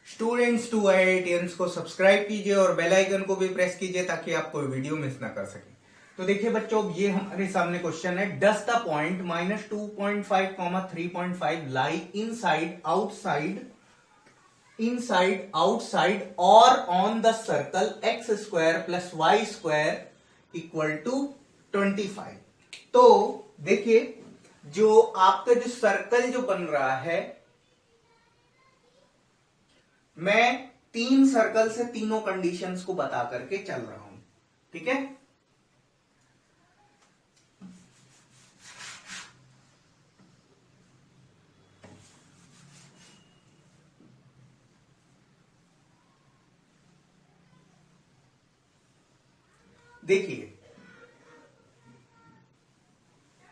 Students to IITians को subscribe कीजिए और बेल आइकन को भी प्रेस कीजिए ताकि आप कोई वीडियो मिस ना कर सके। तो देखिए बच्चों, ये हमारे सामने क्वेश्चन है, does the point -2.5, 3.5 lie inside outside और on the circle x² + y² = 25। तो देखिए, जो आपका जो सर्कल जो बन रहा है, मैं 3 सर्कल से तीनों कंडीशंस को बता करके चल रहा हूं, ठीक है। देखिए,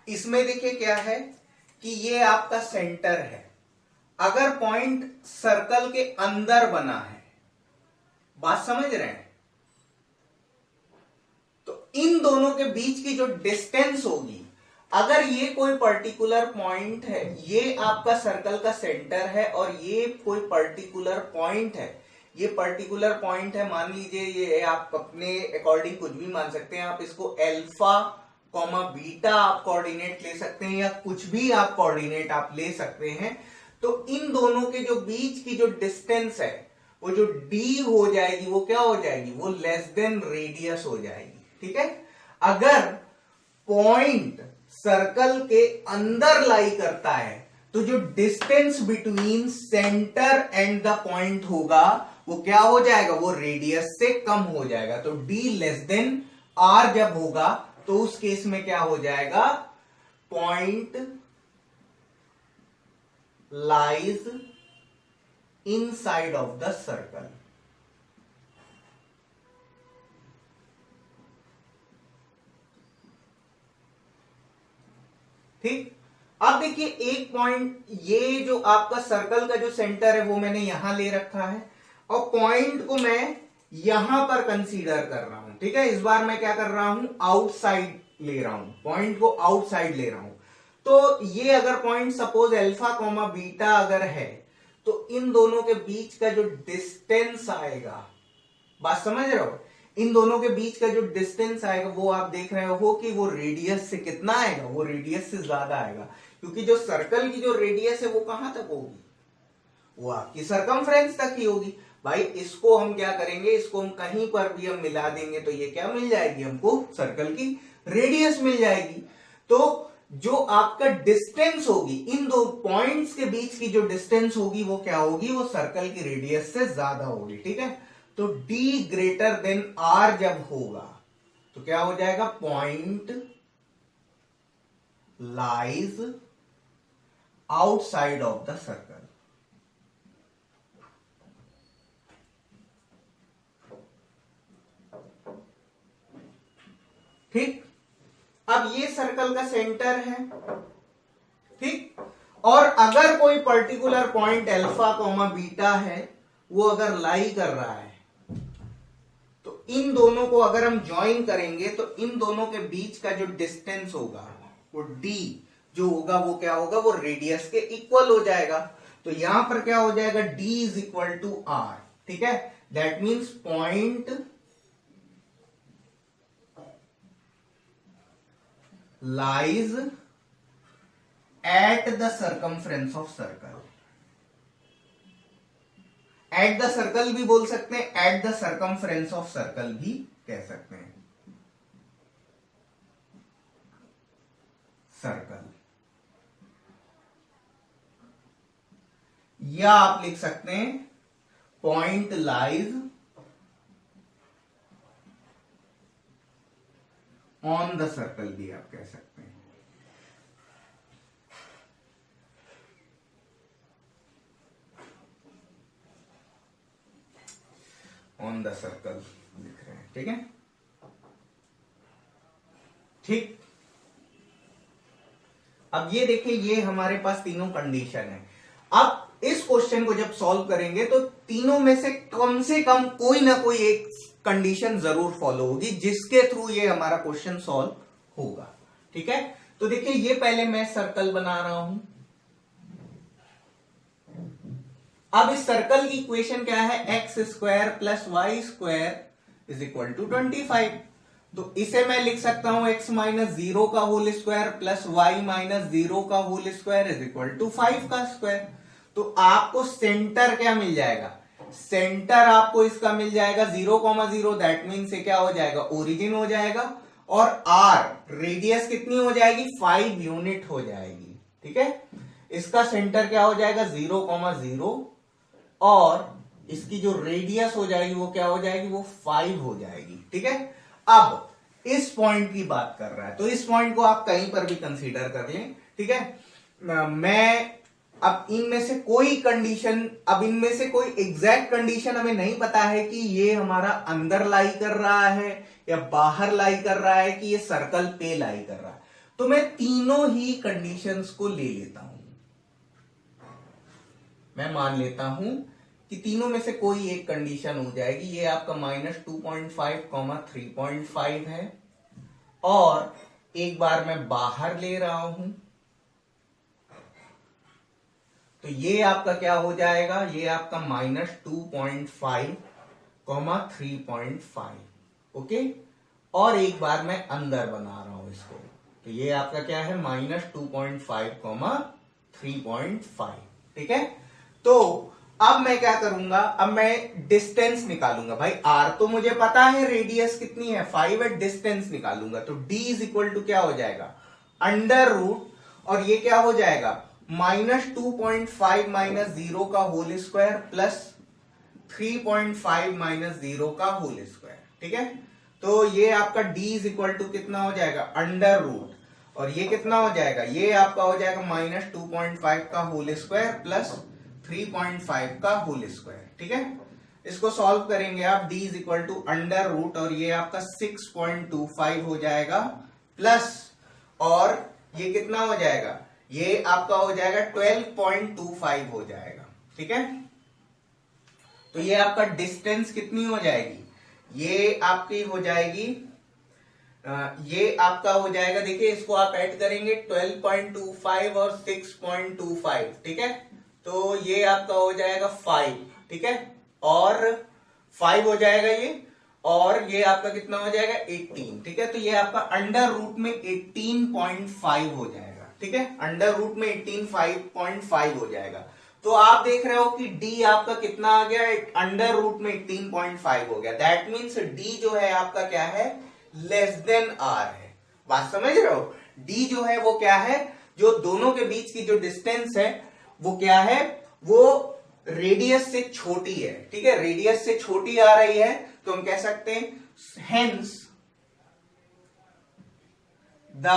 इसमें देखिए क्या है कि ये आपका सेंटर है। अगर पॉइंट सर्कल के अंदर बना है, बात समझ रहे हैं, तो इन दोनों के बीच की जो डिस्टेंस होगी, अगर ये कोई पर्टिकुलर पॉइंट है, ये आपका सर्कल का सेंटर है और ये कोई पर्टिकुलर पॉइंट है, ये पर्टिकुलर पॉइंट है, मान लीजिए ये आप अपने अकॉर्डिंग कुछ भी मान सकते हैं। आप इसको अल्फा बीटा आप कोऑर्डिनेट ले सकते हैं या कुछ भी आप कोऑर्डिनेट आप ले सकते हैं। तो इन दोनों के जो बीच की जो डिस्टेंस है, वो जो डी हो जाएगी, वो क्या हो जाएगी, वो लेस देन रेडियस हो जाएगी, ठीक है। अगर पॉइंट सर्कल के अंदर लाई करता है, तो जो distance between centre and the point होगा, वो क्या हो जाएगा, वो रेडियस से कम हो जाएगा। तो d लेस देन r जब होगा, तो उस केस में क्या हो जाएगा, point lies inside of the circle. ठीक। अब देखिए, एक पॉइंट, ये जो आपका सर्कल का जो सेंटर है वो मैंने यहां ले रखा है और पॉइंट को मैं यहां पर कंसीडर कर रहा हूं, ठीक है। इस बार मैं क्या कर रहा हूं, आउटसाइड ले रहा हूं, पॉइंट को आउटसाइड ले रहा हूं। तो ये अगर पॉइंट सपोज अल्फा बीटा अगर है, तो इन दोनों के बीच का जो डिस्टेंस आएगा, बात समझ रहे हो, इन दोनों के बीच का जो डिस्टेंस आएगा, वो आप देख रहे हो कि वो रेडियस से कितना आएगा, वो रेडियस से ज्यादा आएगा। क्योंकि जो सर्कल की जो रेडियस है वो कहां तक होगी, वो आपकी सरकमफ्रेंस तक ही होगी। भाई इसको हम क्या करेंगे, इसको हम कहीं पर भी हम मिला देंगे तो ये क्या मिल जाएगी, हमको सर्कल की रेडियस मिल जाएगी। तो जो आपका डिस्टेंस होगी, इन दो पॉइंट्स के बीच की जो डिस्टेंस होगी, वो क्या होगी, वो सर्कल की रेडियस से ज्यादा होगी, ठीक है। तो d ग्रेटर देन r जब होगा, तो क्या हो जाएगा, point lies outside of the circle. ठीक। अब ये सर्कल का सेंटर है, ठीक। और अगर कोई पर्टिकुलर पॉइंट अल्फा बीटा है, वो अगर लाई कर रहा है, तो इन दोनों को अगर हम ज्वाइन करेंगे, तो इन दोनों के बीच का जो डिस्टेंस होगा, वो d जो होगा, वो क्या होगा, वो रेडियस के इक्वल हो जाएगा। तो यहां पर क्या हो जाएगा, d = r, ठीक है। That means point lies at the circumference of circle. At the circle भी बोल सकते हैं, at the circumference of circle भी कह सकते हैं। सर्कल, या आप लिख सकते हैं point lies on the circle भी आप कह सकते हैं। ऑन द सर्कल लिख रहे हैं, ठीक है। ठीक। अब ये देखिए, ये हमारे पास तीनों कंडीशन है। अब इस क्वेश्चन को जब सॉल्व करेंगे, तो तीनों में से कम कोई ना कोई एक कंडीशन जरूर फॉलो होगी, जिसके थ्रू ये हमारा क्वेश्चन सॉल्व होगा, ठीक है। तो देखिए, ये पहले मैं सर्कल बना रहा हूं, अब इस सर्कल की इक्वेशन क्या है, x square plus y square is equal to 25। तो इसे मैं लिख सकता हूं एक्स माइनस 0 का whole square plus y minus 0 का whole square is equal to 5 का स्क्वायर। तो आपको सेंटर क्या मिल जाएगा, सेंटर आपको इसका मिल जाएगा 0,0, दैट मीन से क्या हो जाएगा, ओरिजिन हो जाएगा, और आर रेडियस कितनी हो जाएगी, 5 यूनिट हो जाएगी। ठीक है, इसका सेंटर क्या हो जाएगा 0,0 और इसकी जो रेडियस हो जाएगी वो क्या हो जाएगी, वो 5 हो जाएगी। ठीक है, अब इस पॉइंट की बात कर रहा है, तो इस पॉइंट को आप कहीं पर भी कंसीडर कर लें। ठीक है, मैं अब इनमें से कोई कंडीशन, अब इनमें से कोई एग्जैक्ट कंडीशन हमें नहीं पता है कि ये हमारा अंदर लाई कर रहा है या बाहर लाई कर रहा है कि ये सर्कल पे लाई कर रहा है, तो मैं तीनों ही कंडीशंस को ले लेता हूं। मैं मान लेता हूं कि तीनों में से कोई एक कंडीशन हो जाएगी। ये आपका -2.5, 3.5 है, और एक बार मैं बाहर ले रहा हूं तो ये आपका क्या हो जाएगा, ये आपका -2.5, 3.5। ओके, और एक बार मैं अंदर बना रहा हूं इसको, तो ये आपका क्या है -2.5, 3.5। ठीक है, तो अब मैं क्या करूंगा, अब मैं डिस्टेंस निकालूंगा। भाई आर तो मुझे पता है, रेडियस कितनी है 5 है, डिस्टेंस निकालूंगा। तो d इज इक्वल टू क्या हो जाएगा, अंडर रूट, और ये क्या हो जाएगा -2.5 माइनस 0 का होल स्क्वायर प्लस 3.5 माइनस 0 का होल स्क्वायर। ठीक है, तो ये आपका d इज इक्वल टू कितना हो जाएगा, अंडर रूट, और ये कितना हो जाएगा, ये आपका हो जाएगा -2.5 का होल स्क्वायर प्लस 3.5 का होल स्क्वायर। ठीक है, इसको सॉल्व करेंगे आप, d is equal to under root, और ये आपका 6.25 हो जाएगा प्लस, और ये कितना हो जाएगा, ये आपका हो जाएगा 12.25 हो जाएगा। ठीक है, तो ये आपका डिस्टेंस कितनी हो जाएगी, ये आपकी हो जाएगी, ये आपका हो जाएगा, देखिए इसको आप ऐड करेंगे 12.25 और 6.25। ठीक है, तो ये आपका हो जाएगा 5। ठीक है, और 5 हो जाएगा ये, और ये आपका कितना हो जाएगा 18। ठीक है, तो ये आपका अंडर रूट में 18.5 हो जाएगा। ठीक है, अंडर रूट में 18.5 हो जाएगा। तो आप देख रहे हो कि d आपका कितना आ गया, अंडर रूट में 18.5 हो गया। दैट मीन्स d जो है आपका क्या है, लेस देन r है। बात समझ रहे हो, d जो है वो क्या है, जो दोनों के बीच की जो डिस्टेंस है वो क्या है, वो रेडियस से छोटी है। ठीक है, रेडियस से छोटी आ रही है, तो हम कह सकते हैं hence the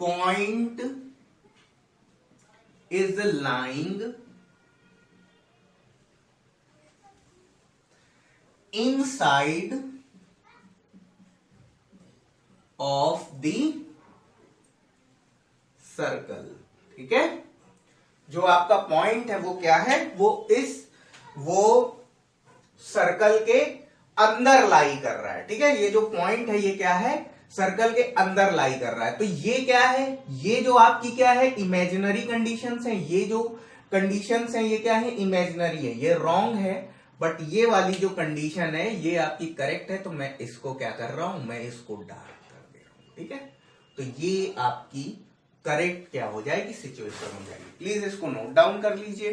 point is lying inside of the circle. ठीक है, जो आपका पॉइंट है वो क्या है, वो सर्कल के अंदर लाई कर रहा है। ठीक है, ये जो पॉइंट है ये क्या है, सर्कल के अंदर लाई कर रहा है। तो ये क्या है, ये जो आपकी क्या है, इमेजिनरी कंडीशंस है। ये जो कंडीशंस है ये क्या है, इमेजिनरी है, ये रॉन्ग है। बट ये वाली जो कंडीशन है ये आपकी करेक्ट है, तो मैं इसको क्या कर रहा हूं, मैं इसको डार्क कर दे रहा हूं। ठीक है, तो ये आपकी करेक्ट क्या हो जाएगी, सिचुएशन हो जाएगी। प्लीज इसको नोट डाउन कर लीजिए।